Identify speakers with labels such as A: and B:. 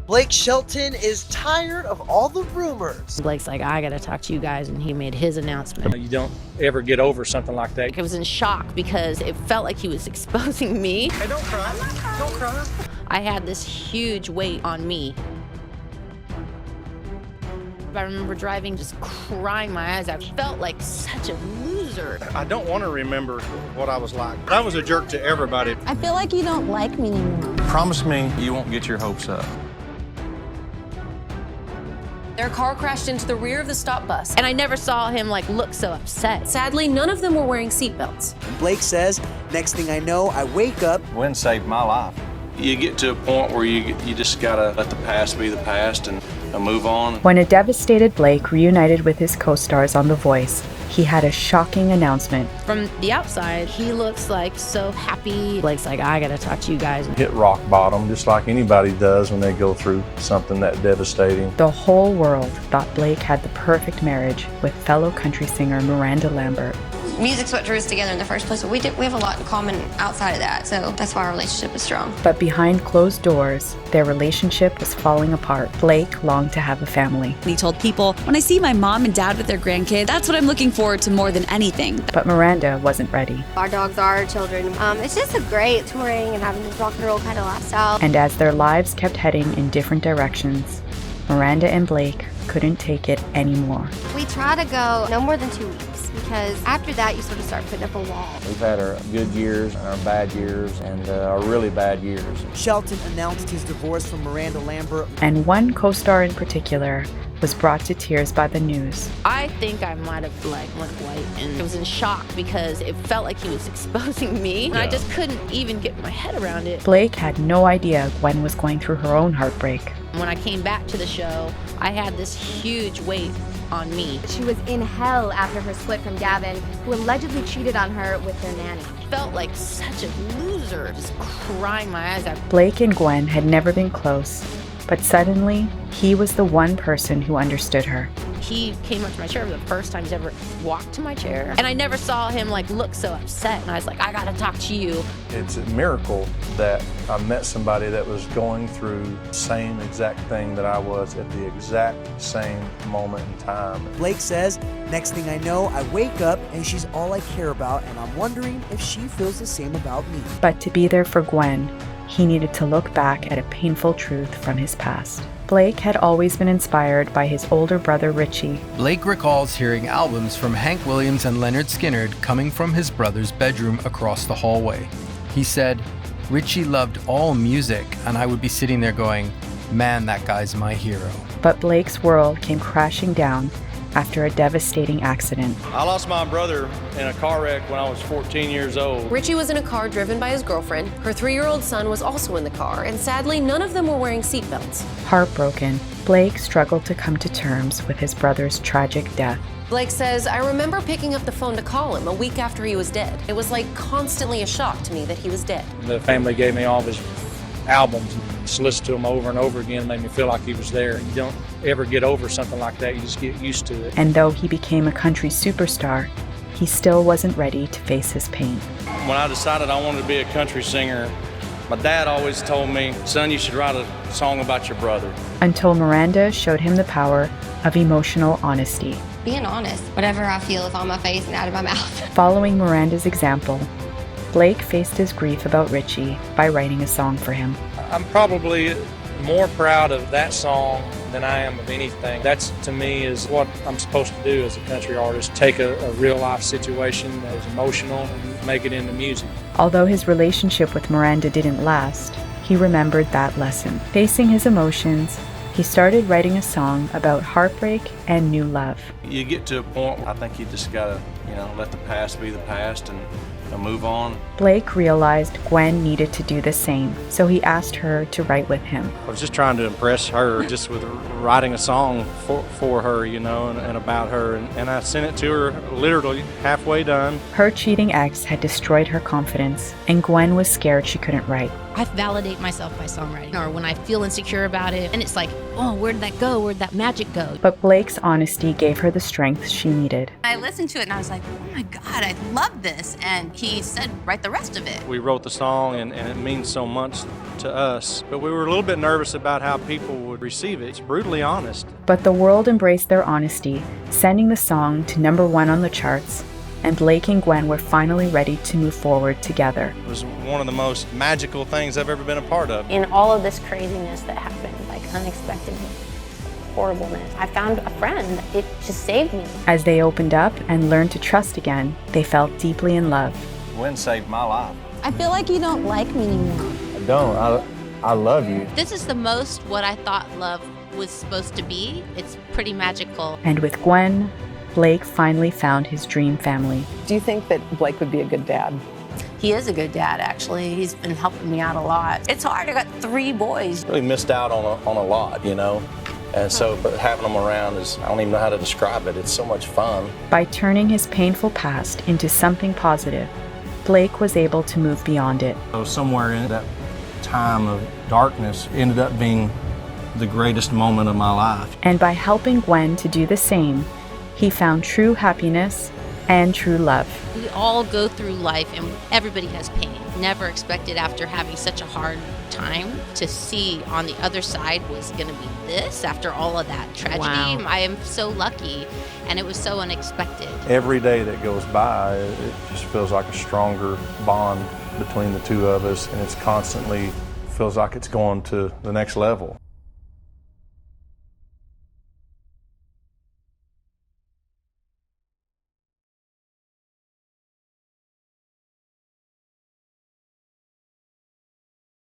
A: Blake Shelton is tired of all the rumors.
B: Blake's like, I gotta talk to you guys, and he made his announcement.
C: You don't ever get over something like that.
B: I was in shock because it felt like he was exposing me.
C: Hey, don't cry. Don't cry.
B: I had this huge weight on me. I remember driving, just crying my eyes out. I felt like such a loser.
C: I don't want to remember what I was like. I was a jerk to everybody.
D: I feel like you don't like me anymore.
C: Promise me you won't get your hopes up.
E: Their car crashed into the rear of the stop bus.
B: And I never saw him look so upset.
E: Sadly, none of them were wearing seatbelts.
A: Blake says, next thing I know, I wake up.
C: Gwen saved my life. You get to a point where you just gotta let the past be the past and move on.
F: When a devastated Blake reunited with his co-stars on The Voice, he had a shocking announcement.
B: From the outside, he looks like so happy. Blake's like, I gotta talk to you guys.
G: Hit rock bottom, just like anybody does when they go through something that devastating.
F: The whole world thought Blake had the perfect marriage with fellow country singer Miranda Lambert.
H: Music's what drew us together in the first place, but we have a lot in common outside of that, so that's why our relationship is strong.
F: But behind closed doors, their relationship was falling apart. Blake longed to have a family.
I: He told people, when I see my mom and dad with their grandkid, that's what I'm looking forward to more than anything.
F: But Miranda wasn't ready.
D: Our dogs are our children. It's just a great touring and having this rock and roll kind of lifestyle.
F: And as their lives kept heading in different directions, Miranda and Blake couldn't take it anymore.
D: We try to go no more than 2 weeks, because after that you sort of start putting up a wall.
J: We've had our good years and our bad years and our really bad years.
A: Shelton announced his divorce from Miranda Lambert.
F: And one co-star in particular was brought to tears by the news.
B: I think I might have went white, and I was in shock because it felt like he was exposing me, and I just couldn't even get my head around it.
F: Blake had no idea Gwen was going through her own heartbreak.
B: When I came back to the show, I had this huge weight on me.
D: She was in hell after her split from Gavin, who allegedly cheated on her with their nanny.
B: Felt like such a loser, just crying my eyes out.
F: Blake and Gwen had never been close, but suddenly, he was the one person who understood her.
B: He came up to my chair for the first time he's ever walked to my chair. And I never saw him look so upset. And I was like, I gotta talk to you.
G: It's a miracle that I met somebody that was going through the same exact thing that I was at the exact same moment in time.
A: Blake says, next thing I know, I wake up and she's all I care about, and I'm wondering if she feels the same about me.
F: But to be there for Gwen, he needed to look back at a painful truth from his past. Blake had always been inspired by his older brother Richie.
K: Blake recalls hearing albums from Hank Williams and Leonard Skinner coming from his brother's bedroom across the hallway. He said, Richie loved all music, and I would be sitting there going, man, that guy's my hero.
F: But Blake's world came crashing down after a devastating accident.
C: I lost my brother in a car wreck when I was 14 years old.
E: Richie was in a car driven by his girlfriend. Her 3-year-old son was also in the car, and sadly, none of them were wearing seatbelts.
F: Heartbroken, Blake struggled to come to terms with his brother's tragic death.
E: Blake says, I remember picking up the phone to call him a week after he was dead. It was constantly a shock to me that he was dead.
C: The family gave me all of his albums. Just listen to them over and over again, made me feel like he was there. You don't ever get over something like that. You just get used to it.
F: And though he became a country superstar, he still wasn't ready to face his pain.
C: When I decided I wanted to be a country singer, my dad always told me, son, you should write a song about your brother.
F: Until Miranda showed him the power of emotional honesty.
H: Being honest, whatever I feel is on my face and out of my mouth.
F: Following Miranda's example, Blake faced his grief about Richie by writing a song for him.
C: I'm probably more proud of that song than I am of anything. That's, to me, is what I'm supposed to do as a country artist. Take a real life situation that is emotional and make it into music.
F: Although his relationship with Miranda didn't last, he remembered that lesson. Facing his emotions, he started writing a song about heartbreak and new love.
C: You get to a point, I think you just gotta, let the past be the past and move on.
F: Blake realized Gwen needed to do the same, so he asked her to write with him.
C: I was just trying to impress her, just with writing a song for her, and about her. And I sent it to her literally halfway done.
F: Her cheating ex had destroyed her confidence, and Gwen was scared she couldn't write.
B: I validate myself by songwriting, or when I feel insecure about it, and it's like, oh, where'd that go? Where'd that magic go?
F: But Blake's honesty gave her the strength she needed.
I: I listened to it and I was like, oh my God, I love this. And
B: he said, write the rest of it.
G: We wrote the song and it means so much to us, but we were a little bit nervous about how people would receive it. It's brutally honest.
F: But the world embraced their honesty, sending the song to #1 on the charts, and Blake and Gwen were finally ready to move forward together.
G: It was one of the most magical things I've ever been a part of.
B: In all of this craziness that happened, like unexpected horribleness, I found a friend. It just saved me.
F: As they opened up and learned to trust again, they felt deeply in love.
G: Gwen saved my life.
B: I feel like you don't like me anymore.
J: I don't. I love you.
B: This is the most what I thought love was supposed to be. It's pretty magical.
F: And with Gwen, Blake finally found his dream family.
L: Do you think that Blake would be a good dad?
B: He is a good dad, actually. He's been helping me out a lot. It's hard. I got 3 boys.
J: Really missed out on a lot, you know? And so, but having them around is, I don't even know how to describe it. It's so much fun.
F: By turning his painful past into something positive, Blake was able to move beyond it.
G: So somewhere in that time of darkness ended up being the greatest moment of my life.
F: And by helping Gwen to do the same, he found true happiness and true love.
B: We all go through life and everybody has pain. Never expected after having such a hard time to see on the other side was going to be this after all of that tragedy.
F: Wow.
B: I am so lucky and it was so unexpected.
G: Every day that goes by, it just feels like a stronger bond between the two of us, and it's constantly feels like it's going to the next level.